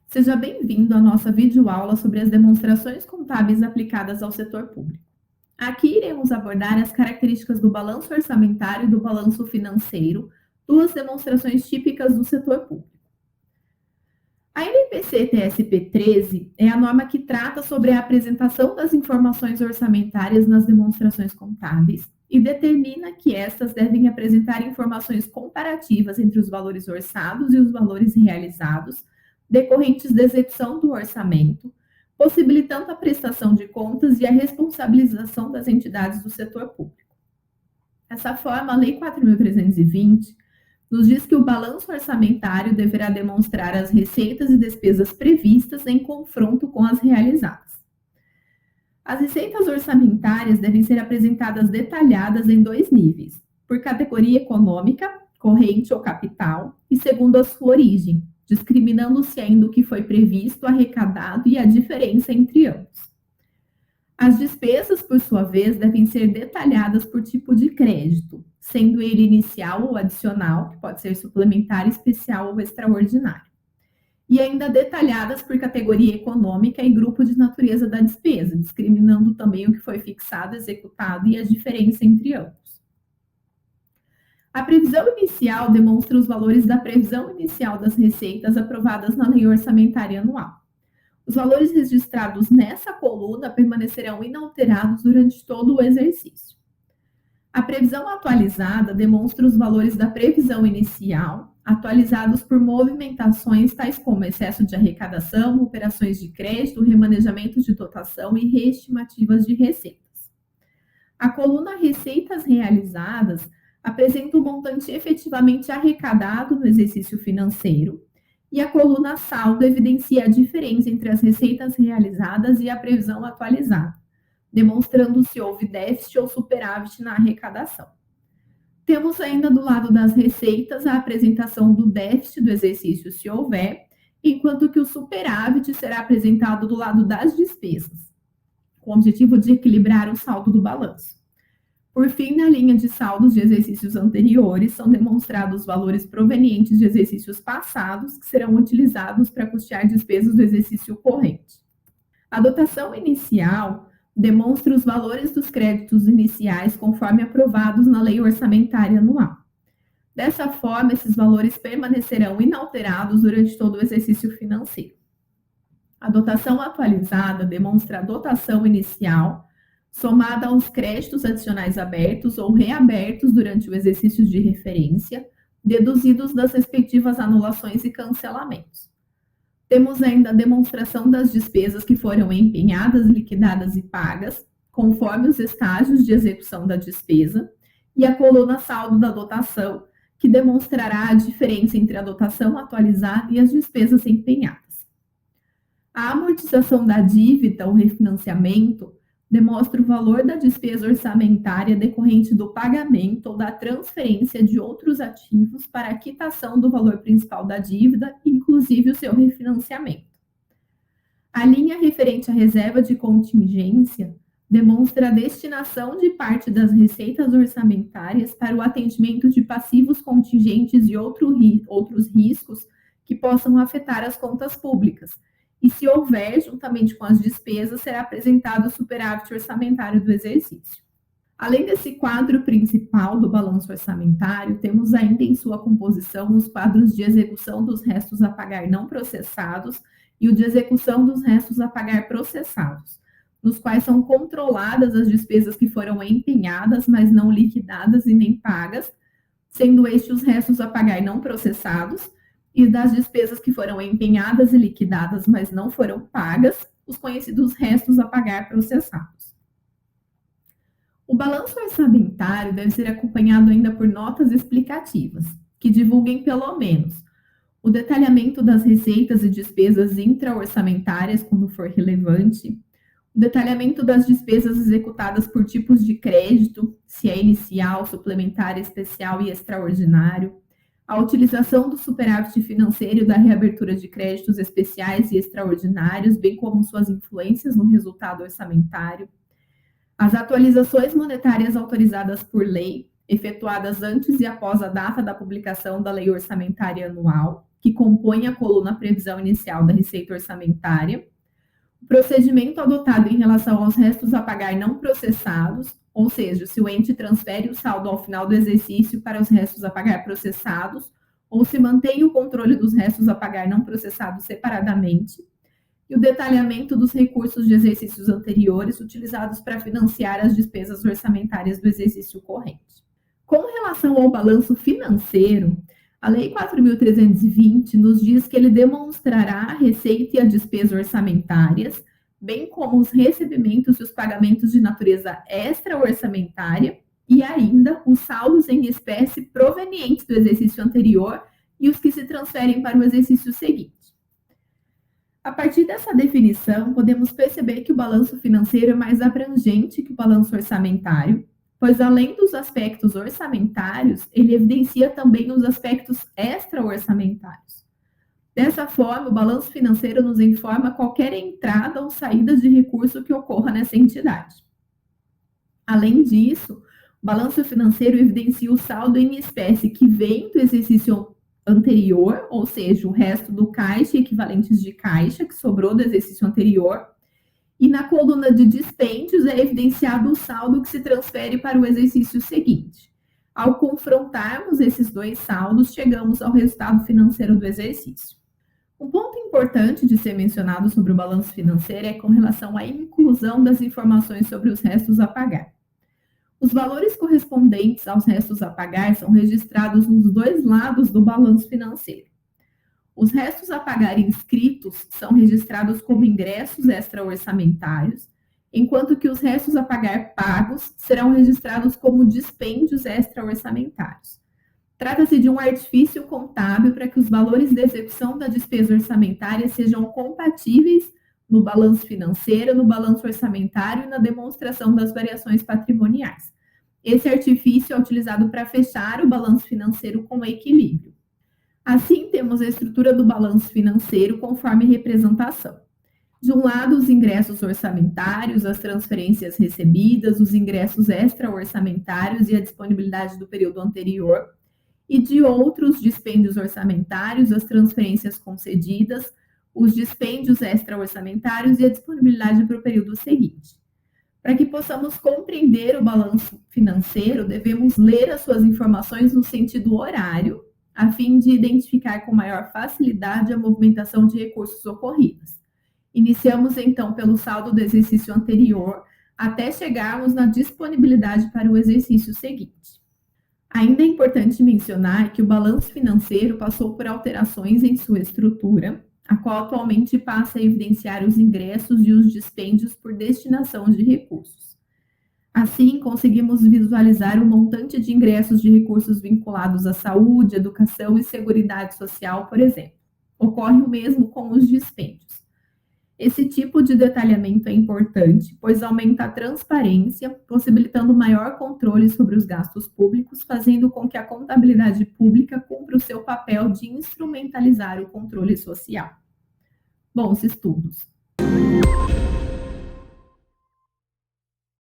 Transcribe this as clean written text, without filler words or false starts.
Seja bem-vindo à nossa videoaula sobre as demonstrações contábeis aplicadas ao setor público. Aqui iremos abordar as características do balanço orçamentário e do balanço financeiro, duas demonstrações típicas do setor público. A NPC-TSP 13 é a norma que trata sobre a apresentação das informações orçamentárias nas demonstrações contábeis e determina que estas devem apresentar informações comparativas entre os valores orçados e os valores realizados, decorrentes da execução do orçamento, possibilitando a prestação de contas e a responsabilização das entidades do setor público. Dessa forma, a Lei 4.320 nos diz que o balanço orçamentário deverá demonstrar as receitas e despesas previstas em confronto com as realizadas. As receitas orçamentárias devem ser apresentadas detalhadas em dois níveis, por categoria econômica, corrente ou capital, e segundo a sua origem, discriminando-se ainda o que foi previsto, arrecadado e a diferença entre ambos. As despesas, por sua vez, devem ser detalhadas por tipo de crédito, sendo ele inicial ou adicional, que pode ser suplementar, especial ou extraordinário. E ainda detalhadas por categoria econômica e grupo de natureza da despesa, discriminando também o que foi fixado, executado e a diferença entre ambos. A previsão inicial demonstra os valores da previsão inicial das receitas aprovadas na Lei Orçamentária Anual. Os valores registrados nessa coluna permanecerão inalterados durante todo o exercício. A previsão atualizada demonstra os valores da previsão inicial, atualizados por movimentações tais como excesso de arrecadação, operações de crédito, remanejamento de dotação e reestimativas de receitas. A coluna Receitas Realizadas apresenta o montante efetivamente arrecadado no exercício financeiro, e a coluna Saldo evidencia a diferença entre as receitas realizadas e a previsão atualizada, demonstrando se houve déficit ou superávit na arrecadação. Temos ainda do lado das receitas a apresentação do déficit do exercício, se houver, enquanto que o superávit será apresentado do lado das despesas, com o objetivo de equilibrar o saldo do balanço. Por fim, na linha de saldos de exercícios anteriores, são demonstrados valores provenientes de exercícios passados que serão utilizados para custear despesas do exercício corrente. A dotação inicial demonstra os valores dos créditos iniciais conforme aprovados na Lei Orçamentária Anual. Dessa forma, esses valores permanecerão inalterados durante todo o exercício financeiro. A dotação atualizada demonstra a dotação inicial somada aos créditos adicionais abertos ou reabertos durante o exercício de referência, deduzidos das respectivas anulações e cancelamentos. Temos ainda a demonstração das despesas que foram empenhadas, liquidadas e pagas, conforme os estágios de execução da despesa, e a coluna saldo da dotação, que demonstrará a diferença entre a dotação atualizada e as despesas empenhadas. A amortização da dívida ou refinanciamento demonstra o valor da despesa orçamentária decorrente do pagamento ou da transferência de outros ativos para a quitação do valor principal da dívida, inclusive o seu refinanciamento. A linha referente à reserva de contingência demonstra a destinação de parte das receitas orçamentárias para o atendimento de passivos contingentes e outros riscos que possam afetar as contas públicas. E se houver, juntamente com as despesas, será apresentado o superávit orçamentário do exercício. Além desse quadro principal do balanço orçamentário, temos ainda em sua composição os quadros de execução dos restos a pagar não processados e o de execução dos restos a pagar processados, nos quais são controladas as despesas que foram empenhadas, mas não liquidadas e nem pagas, sendo estes os restos a pagar não processados, e das despesas que foram empenhadas e liquidadas, mas não foram pagas, os conhecidos restos a pagar processados. O balanço orçamentário deve ser acompanhado ainda por notas explicativas, que divulguem pelo menos o detalhamento das receitas e despesas intra-orçamentárias, quando for relevante, o detalhamento das despesas executadas por tipos de crédito, se é inicial, suplementar, especial e extraordinário, a utilização do superávit financeiro e da reabertura de créditos especiais e extraordinários, bem como suas influências no resultado orçamentário, as atualizações monetárias autorizadas por lei, efetuadas antes e após a data da publicação da Lei Orçamentária Anual, que compõem a coluna previsão inicial da receita orçamentária, o procedimento adotado em relação aos restos a pagar não processados, ou seja, se o ente transfere o saldo ao final do exercício para os restos a pagar processados, ou se mantém o controle dos restos a pagar não processados separadamente, e o detalhamento dos recursos de exercícios anteriores utilizados para financiar as despesas orçamentárias do exercício corrente. Com relação ao balanço financeiro, a Lei 4.320 nos diz que ele demonstrará a receita e a despesa orçamentárias, bem como os recebimentos e os pagamentos de natureza extra-orçamentária e ainda os saldos em espécie provenientes do exercício anterior e os que se transferem para o exercício seguinte. A partir dessa definição, podemos perceber que o balanço financeiro é mais abrangente que o balanço orçamentário, pois além dos aspectos orçamentários, ele evidencia também os aspectos extra-orçamentários. Dessa forma, o balanço financeiro nos informa qualquer entrada ou saída de recurso que ocorra nessa entidade. Além disso, o balanço financeiro evidencia o saldo em espécie que vem do exercício anterior, ou seja, o resto do caixa e equivalentes de caixa que sobrou do exercício anterior, e na coluna de dispêndios é evidenciado o saldo que se transfere para o exercício seguinte. Ao confrontarmos esses dois saldos, chegamos ao resultado financeiro do exercício. Um ponto importante de ser mencionado sobre o balanço financeiro é com relação à inclusão das informações sobre os restos a pagar. Os valores correspondentes aos restos a pagar são registrados nos dois lados do balanço financeiro. Os restos a pagar inscritos são registrados como ingressos extra-orçamentários, enquanto que os restos a pagar pagos serão registrados como dispêndios extra-orçamentários. Trata-se de um artifício contábil para que os valores de execução da despesa orçamentária sejam compatíveis no balanço financeiro, no balanço orçamentário e na demonstração das variações patrimoniais. Esse artifício é utilizado para fechar o balanço financeiro com equilíbrio. Assim, temos a estrutura do balanço financeiro conforme representação. De um lado, os ingressos orçamentários, as transferências recebidas, os ingressos extra-orçamentários e a disponibilidade do período anterior, e de outro, os dispêndios orçamentários, as transferências concedidas, os dispêndios extra-orçamentários e a disponibilidade para o período seguinte. Para que possamos compreender o balanço financeiro, devemos ler as suas informações no sentido horário, a fim de identificar com maior facilidade a movimentação de recursos ocorridos. Iniciamos, então, pelo saldo do exercício anterior, até chegarmos na disponibilidade para o exercício seguinte. Ainda é importante mencionar que o balanço financeiro passou por alterações em sua estrutura, a qual atualmente passa a evidenciar os ingressos e os dispêndios por destinação de recursos. Assim, conseguimos visualizar o montante de ingressos de recursos vinculados à saúde, educação e seguridade social, por exemplo. Ocorre o mesmo com os dispêndios. Esse tipo de detalhamento é importante, pois aumenta a transparência, possibilitando maior controle sobre os gastos públicos, fazendo com que a contabilidade pública cumpra o seu papel de instrumentalizar o controle social. Bons estudos!